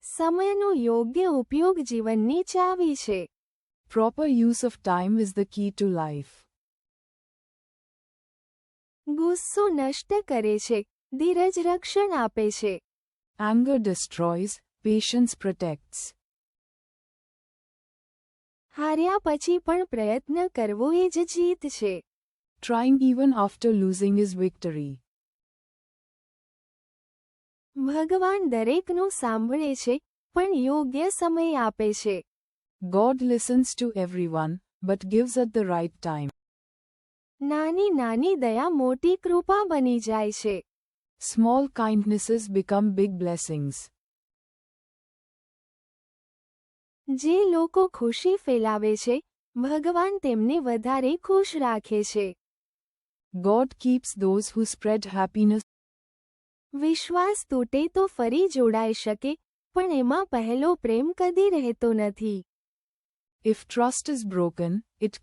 સમયનો યોગ્ય ઉપયોગ જીવનની ચાવી છે. Proper use of time is the key to life. ગુસ્સો નષ્ટ કરે છે, ધીરજ રક્ષણ આપે છે. Anger destroys, patience protects. હાર્યા પછી પણ પ્રયત્ન કરવો એ જ જીત છે. Trying even after losing is victory. ભગવાન દરેકનું સાંભળે છે, પણ યોગ્ય સમય આપે છે. God listens to everyone, but gives at the right time. નાની નાની દયા મોટી કૃપા બની જાય છે. Small kindnesses become big blessings. જે લોકો ખુશી ફેલાવે છે, ભગવાન તેમને વધારે ખુશ રાખે છે. God keeps those who spread happiness. વિશ્વાસ તૂટે તો ફરી જોડાઈ શકે, પણ એમાં પહેલો પ્રેમ કદી રહેતો નથી. If trust is broken, it